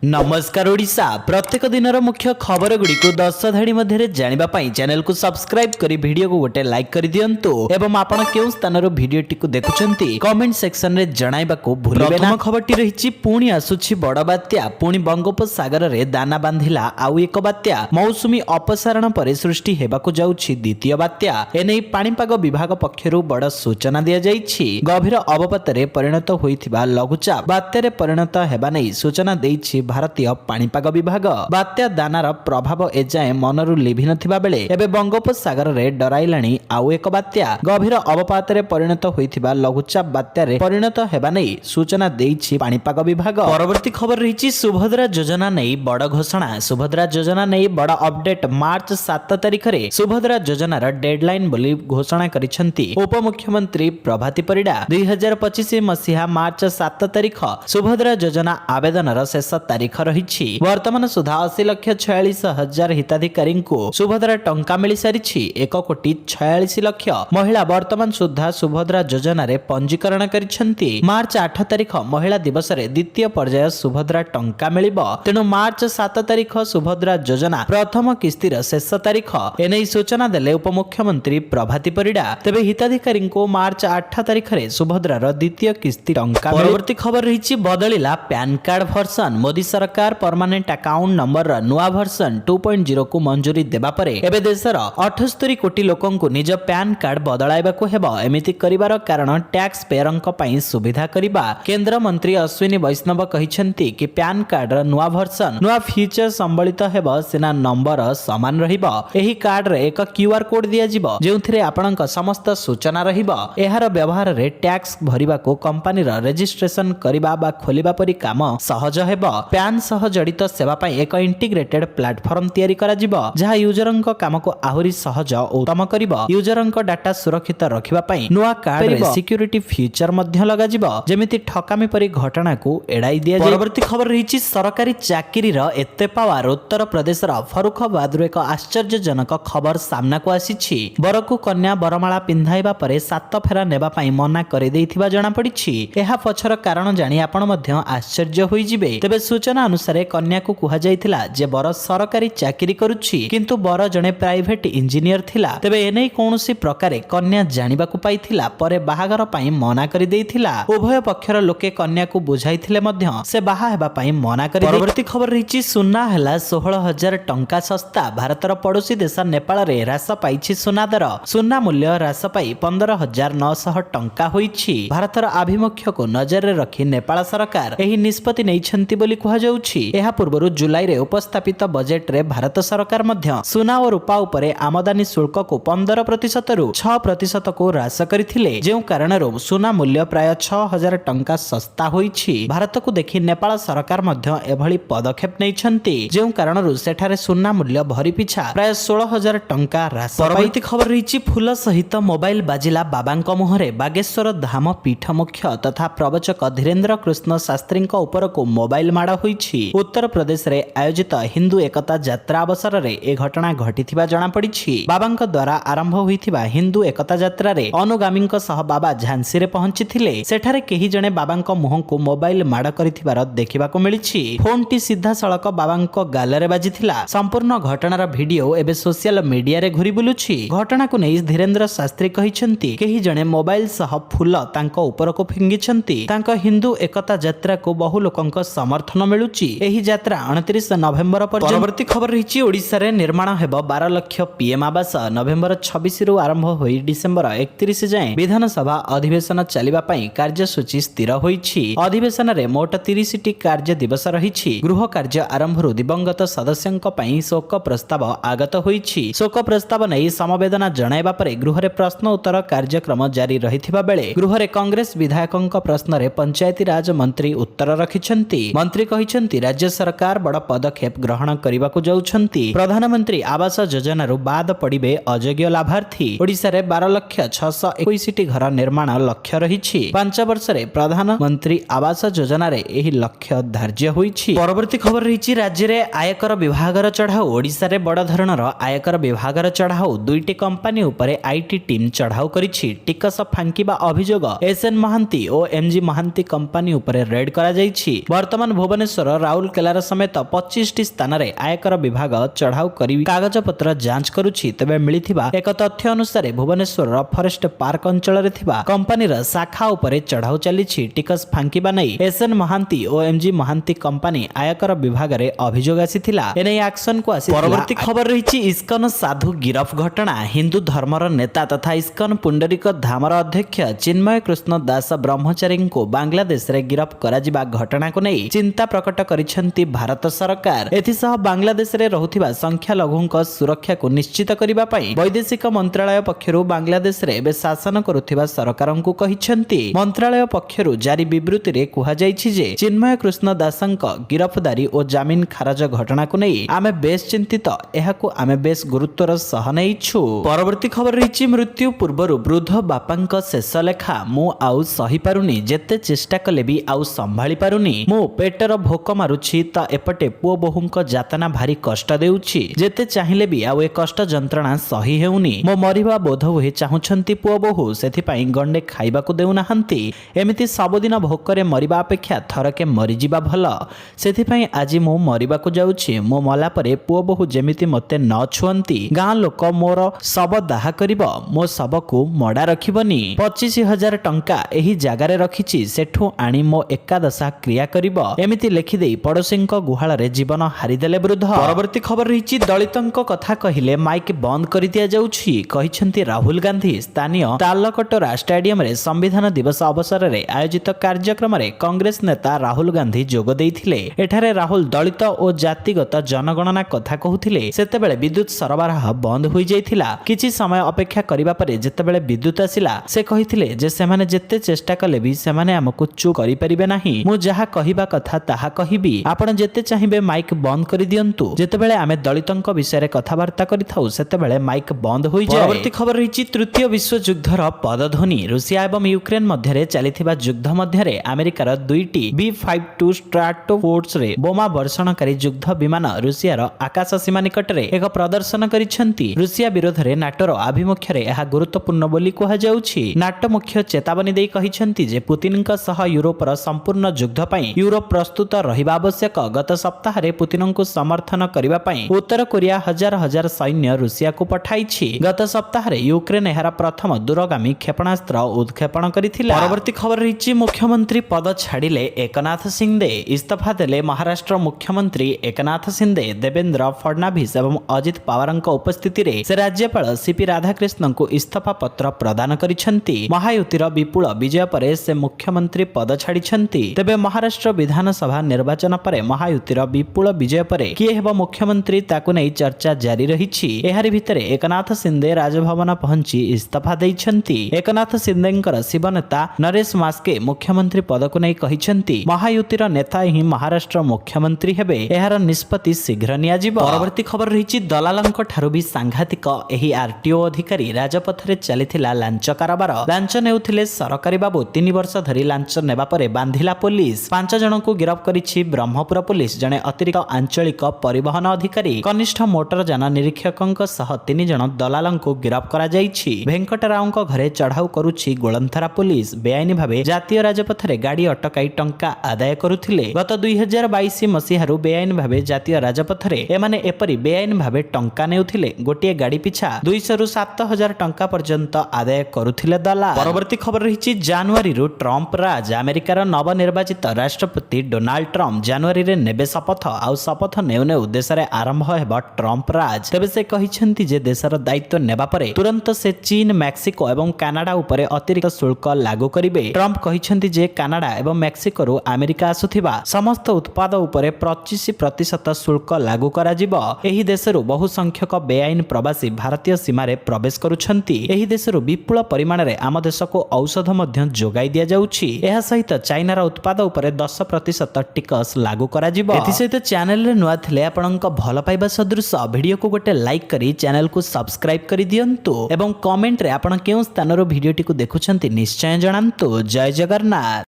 नमस्कार ओडिशा प्रत्येक दिनर मुख्य खबर गुड़ी को 10 धाड़ी मध्य जानिबा पई चैनल को सब्सक्राइब करी वीडियो को गोटे लाइक कर दियंतु एवं आपण केउ स्थानर वीडियो टी को देखुचंती कमेंट सेक्शन रे जणाइबा को भूलिबे ना। प्रथम खबरटी रहिछि पुणी आसुछि बड़ बात्या पुणी बंगोपसागर रे दाना बांधिला आउ एक बात्या मौसुमी अपसारण परे सृष्टि हेबाकू जाउछि द्वितीय बात्या एनै पाणीपाग विभाग पक्षरु बड़ सूचना दिया जाइछि। गभीर अवपातरे परिणत होइथिबा लघुचाप बात्यारे परिणत हेबा नै सूचना देइछि भारतीय पाणीपाग विभाग। बात्या दानार प्रभाव एजाए मनरु लिभि नथिबा बेले एबे बंगोपसागर रे डराइलाणी आउ एक बात्या गभीर अवपातरे परिणत होइथिबा लघुचाप बात्यारे परिणत हेबा नै सूचना देइछि पाणीपाग विभाग। परवर्ती खबर रहिछि सुभद्रा योजना नै बड़ घोषणा। सुभद्रा योजना नै बड़ अपडेट मार्च 7 तारिख रे सुभद्रा योजनार डेडलाइन बोली घोषणा करिसेंती उपमुख्यमंत्री प्रभाती परिडा। 2025 मसिहा मार्च 7 तारिख सुभद्रा योजना आवेदनर शेष तारीख रही। वर्तमान सुधा 80,46,000 हिताधिकारी को सुभद्रा टंका मिल सारी 1,46,00,000 महिला वर्तमान सुधा सुभद्रा योजना रे पंजीकरण करिसेंती। मार्च 8 तारिख महिला दिवस रे द्वितीय पर्याय सुभद्रा टंका मिलिबो। तेणु मार्च 7 तारिख सुभद्रा योजना प्रथम किस्तीर शेष तारीख एनै सूचना देले उपमुख्यमंत्री प्रभाती परिडा। तेबे हिताधिकारी को मार्च 8 तारिख रे सुभद्रार द्वितीय किस्ती टंका। परवर्ती खबर रही बदलिला पैन कार्ड भर्सन। मोदी सरकार परमानेंट अकाउंट नंबर नुआ भर्सन 2.0 को मंजूरी देबा परे एबे देशर 78 कोटी लोकंकु निज पैन कार्ड बदलाइबाकू हेबो। एमिति करिवार कारण टैक्स पेयरंक पई सुविधा करिबा। केंद्र मंत्री अश्विनी वैष्णव कहिसेंती कि पैन कार्ड र नुआ भर्सन नुआ फीचर संबलित हेबो। सिना नंबर समान रहिबो। एही कार्ड रे एक क्यूआर कोड दिया जिवो जेउथिरे आपणक समस्त सूचना रहिबो। एहार व्यवहार रे टैक्स भरिबा को कंपनी र रजिस्ट्रेशन करिबा बा खोलिबा परि काम सहज हेबो। पैन सह जड़ित सेवा पाई एक इंटीग्रेटेड प्लेटफॉर्म तैयारी करा जिवो जहा यूजरंक काम को आहुरी सहज और उत्तम करिवो। यूजरंक डाटा सुरक्षित रखिबा पाई नुआ कार्ड रे सिक्योरिटी फीचर मध्य लगा जिवो जेमिति ठकामी परि घटना को एडाई दिया। परवर्ती खबर रहिछि सरकारी चाकरी र एते पावर। उत्तर प्रदेश र फरुखाबाद रो एक आश्चर्यजनक खबर सामना को आसीछि। बरकू कन्या बरमाला पिंधाइबा परे सात फेरा नेबा पाई मना करि देइथिबा जणा पड़िछि। एहा पछर कारण जानि आपण मध्य आश्चर्य होई जिवे। तेबे सूचना अनुसार कन्या को कुहा जाइथिला जे बर सरकारी चाकरी करूछि किंतु बर जणे प्राइवेट इंजीनियर थिला। तेबे एनै कोनोसी प्रकारे कन्या जानिबा को पाइथिला परे बाहागर पाई मना करि देइथिला। उभय पक्षर लोके कन्या को बुझाइथिले मध्य से बाहा हेबा पाई मना करि। परवर्ती खबर रहिछि सुना हला 16,000 टंका सस्ता। भारतर पड़ोसी देश नेपाल रे ह्रास पाइछि सुना दर। सुना मूल्य ह्रास पाई 15,900 टंका होइछि। भारतर आभिमुख्य को नजर रे रखी नेपाल सरकार एही निष्पत्ति नैछंती बोली कुहा जाउछि। एहा पूर्वरु जुलाई रे उपस्थापित बजेट रे भारत सरकार मध्य सुना और रूपा उपरे आमदानी शुल्क को 15% रु 6% को ह्रास करिथिले जेउ कारणरो सुना मूल्य प्राय 6,000 टंका सस्ता होइछि। भारत को देखि नेपाल सरकार मध्य एभली पदक्षेप नैछंती जेउ कारणरो सेठारे सुना मूल्य भरी पिछा प्राय 16,000 टंका ह्रास। परवर्ती खबर रहिछि फूल सहित मोबाइल बाजिला बाबांक मुहरे। बागेश्वर धाम पीठ मुख्य तथा प्रवचक धीरेन्द्र कृष्ण शास्त्री ऊपर को मोबाइल माड़ होइछि। उत्तर प्रदेश रे आयोजित हिंदू एकता यात्रा अवसर रे ए घटना घटिथिबा जणा पड़िछि। बाबांक द्वारा आरंभ होइथिबा हिंदू एकता यात्रा रे अनुगामींक सह बाबा झांसी रे पहुंचिथिले। सेठारे केही जणे बाबांक मुहं को मोबाइल माड़ करिथिबार देखिबाको मिलिछि। फोन टी सीधा सड़क बाबांक गालरे बाजिथिला। संपूर्ण घटनार वीडियो एबे सोशल मीडिया रे घुरी बुलुछि। घटना को नै धीरेन्द्र शास्त्री कहिसेंती केही जणे मोबाइल सह फूल तांक ऊपर को फिंगिछंती। तांक हिंदू एकता यात्रा को बहु लोकंक समर्थन मिलुछि। एही यात्रा 29 नवेम्बर पर्यंत। परवर्ती खबर रहिछि ओडिसा रे निर्माण हेबो 12 लाख पीएम आवास। नवेम्बर 26 रु आरंभ होई डिसेम्बर 31 जाए विधानसभा अधिवेशन चलिबा पई कार्यसूची स्थिर होइछि। अधिवेशन रे मोट 30 टी कार्य दिवस रहिछि। गृह कार्य आरंभ रु दिवंगत सदस्यंक पई शोक प्रस्ताव आगत होइछि। शोक प्रस्ताव नै समवेदना जणाइबा परे गृह रे प्रश्न उत्तर कार्यक्रम जारी रहिथिबा बेले गृह रे कांग्रेस विधायकंक प्रश्न रे पंचायती राज मंत्री उत्तर रखिछंती। मंत्री कहिछंती राज्य सरकार बड़ पदक्षेप ग्रहण करिबाकू जाउछंती। प्रधानमंत्री आवास योजना रु बाद पड़िबे अयोग्य लाभार्थी। ओडिसा रे 12,621 टी घर निर्माण लक्ष्य रहिछि। 5 वर्ष रे प्रधानमंत्री आवास योजना रे एही लक्ष्य धार्य होइछि। परवर्ती खबर रहिछि राज्य रे आयकर विभागर चढ़ाऊ। ओडिसा रे बड़ धरणर आयकर विभागर चढ़ाऊ। दुईटी कंपनी उपरे आईटी टीम चढ़ाऊ करिछि। टिकस फांकिबा अभियोग एसएन महांती और एमजी महांती कंपनी उपरे रेड करा जाइछि। वर्तमान भुवनेश्वर भुवनेश्वर राउरकेलार समेत 25टी स्थान में आयकर विभाग चढ़ाऊ कर कागजपत्र जांच करुछि। तेबे मिलिथिबा एक तथ्य अनुसार भुवनेश्वर फरेस्ट पार्क अंचल कंपानीर शाखा उपरे चढ़ाऊ चली टिकस फांकिबा नहीं एसएन महांती और एमजी महांती कंपानी आयकर विभाग में अभियोग आसीथिला। एने एक्शन को आसी परवर्ती खबर रही इस्कन साधु गिरफ घटना। हिंदू धर्मर नेता तथा इस्कन पुंडरीक धामर अध्यक्ष चिन्मय कृष्ण दास ब्रह्मचारी को बांग्लादेश रे गिरफ कराजिबा घटना को नहीं चिंता प्रकट करिसेंती भारत सरकार। एथिसह बांग्लादेश रे रहुथिबा संख्यालघुक सुरक्षा को निश्चित करिबा पई वैदेशिक मंत्रालय पक्षरु बांग्लादेश रे बे शासन करुथिबा सरकारंकु कहिसेंती। मंत्रालय पक्षरु जारी विवृत्ति रे कुहा जायछि जे चिन्मय कृष्ण दासंक गिरफदारी और जामिन खारज घटना को नहीं आमे बेस चिंतित, एहाकु आमे बेस गुरुत्वर सह नैछु। परवर्ती खबर रही मृत्यु पूर्व वृद्ध बापांक शेष लेखा मु आउ सही पारुनी, जेते चेष्टा कले भी आउ संभाली पारुनी। मु पेटर भोक मारुछि त एपटे पुओ बोहुंक जातना भारी कष्ट देउछि, जेते चाहिले भी आउ ए कष्ट जंत्रणा सही हेउनी। मो मरिबा बोध हुए चाहुछंती पुओ बोहू, सेथि पई गंडे खाइबाकू देउनाहंती। एमिति सबदिन भोकरे मरिबा अपेक्षा थरके मरिजिबा भल, सेथि पई आजि मु मरिबाकू जाउछि। मो मला परे पुओ बोहू जेमिति मते न छुअंती। गां लोक मोर शब दाह करिब, मो शबकू मडा रखिबनी। 25,000 टंका एही जागारे रखिछि, सेठू आनी मो एकादशा क्रिया करिब, एमिति लेखि देई पड़ोसींक गुहाଳରେ जीवन हारिदेले वृद्ध। परवर्ती खबर रही दलितंक कथा कहिले माइक बंद कर दिया जाउछि कहिसेंती राहुल गांधी। स्थानीय तालकटोरा स्टेडियम रे संविधान दिवस अवसर रे आयोजित कार्यक्रम रे कांग्रेस नेता राहुल गांधी जोग देइथिले। एठारे राहुल दलित और जातिगत जनगणना कथा कहूथिले। सेतेबेले विद्युत सरबराह बंद होई जाइथिला। किछि समय अपेक्षा करिबा परे जेतेबेले विद्युत आसिला से कहिथिले जे सेमाने जेते चेष्टा कले भी सेमाने हमकु चुप करि परिबे नाही। मु जहा कहिबा कथा ताहा कहिबी, आपण जेते चाहिबे माइक बंद करि दियंतु। जेतेबेले आमे दलितंक विषय कथबार्ता करिथाउ सेतेबेले माइक बंद होई जाय। परवर्ती खबर रही तृतीय विश्व युद्धर पदध्वनि। रूसिया एवं यूक्रेन मध्यरे चलिथिबा युद्ध मध्यरे अमेरिकार दुईटी B-52 स्ट्राटोफोर्स रे बोमा वर्षणकारी युद्ध विमान रूसियार आकाश सीमा निकट रे एक प्रदर्शन करिसेंती। रूसिया विरोध रे नाटोर आभिमुख्य रे एहा गुरुत्वपूर्ण बोली कुहा जाउछि। नाटो मुख्य चेतावनी देई कहिसेंती जे पुतिनक सह यूरोपर संपूर्ण युद्ध पई यूरोप प्रस्तुत रहिबा आवश्यक। गत सप्ताह रे पुतिनकु समर्थन करिबा पई उत्तर कोरिया हजार हजार सैन्य रूसिया को पठाइछि। गत सप्ताह रे यूक्रेन एहार प्रथम दूरगामी क्षेपणास्त्र उत्क्षेपण करिथिला। परवर्ती खबर रही मुख्यमंत्री पद छाड़िले एकनाथ शिंदे। इस्तीफा देले महाराष्ट्र मुख्यमंत्री एकनाथ शिंदे। देवेंद्र फडणवीस एवं अजित पवारंक उपस्थिति रे से राज्यपाल सीपी राधाकृष्णन को इस्तीफा पत्र प्रदान करिसेंती। महायुतिर विपुल विजय परे से मुख्यमंत्री पद छाड़िसेंती। तेबे महाराष्ट्र विधानसभा निर्वाचन परे महायुतिर विपुल विजय परे किए हेबो मुख्यमंत्री ताकु नै चर्चा जारी रहिछि। एहारि भितरे एकनाथ शिंदे राजभवन पहुंची इस्तीफा दैछंती। एकनाथ शिंदेंकर शिव नेता नरेश मास्के मुख्यमंत्री पद को नै कहिसेंती महायुतिर नेता ही महाराष्ट्र मुख्यमंत्री हेबे, एहार निष्पत्ति शीघ्र नियाजिबो। परवर्ती खबर रही दलालंक ठारू भी सांघातिक एही आरटीओ अधिकारी राजपथ रे चलिथिला लांच कारबार। लांच नेउथिले सरकारी बाबू 3 वर्ष धरी लांच नेबा परे बांधिला पुलिस। 5 जनकु गिरफ करिछि ब्रह्मपुर पुलिस। जने अतिरिक्त आंचलिक परिवहन अधिकारी कनिष्ठ मोटर जान निरीक्षकंक सह 3 जन दलालंकु गिरफ करा जाइछि। वेंकटरावंक घरे चढ़ाऊ करुछि गोलंथरा पुलिस। बेआईनी भावे जातीय राजपथ रे गाड़ी अटकाई टंका आदाय करुथिले। गत 2022 मसीहारू बेआईन भावे जातीय राजपथ रे एमाने एपरी बेआईन भावे टंका नेउथिले। गोटिए गाड़ी पिछा 200 रु 7,000 टंका पर्यंत आदाय करुथिले दलाल। परवर्ती खबर रही जनवरी रु ट्रम्प राज। अमेरिकार नवनिर्वाचित राष्ट्रपति डोनाल्ड ट्रम्प जनवरी रे नेबे शपथ। आउ शपथ नेउ नेउ देश रे आरंभ हेबा ट्रम्प राज। तेबे से कहिसेंती जे देशर दायित्व नेबा परे तुरंत से चीन, मेक्सिको एवं कनाडा उपरे अतिरिक्त शुल्क लागू करिवे। ट्रम्प कहिसेंती जे कनाडा एवं मेक्सिको रु अमेरिका आसुथिबा समस्त उत्पाद उपरे 25% शुल्क लागू करा जिवो। एही देशरु बहु संख्यक बेआईन प्रवासी भारतीय सीमा रे प्रवेश करुछंती। एही देशरु विपुल परिमाण रे आम देशको औषध मध्य जोगाई दिया जाउछि। एहा सहित चाइनार उत्पाद उपरे 10% टिकस लागू करा जिवो। एथि सहित चैनल रे नुआ थिले आपनक भल पाइबा सदृश वीडियो को गोटे लाइक करी चैनल को सब्सक्राइब करी दियंतु एवं कमेंट रे आपण केउ स्थानरो वीडियोटी को देखुछंती निश्चय जणांतु। जय जगन्नाथ।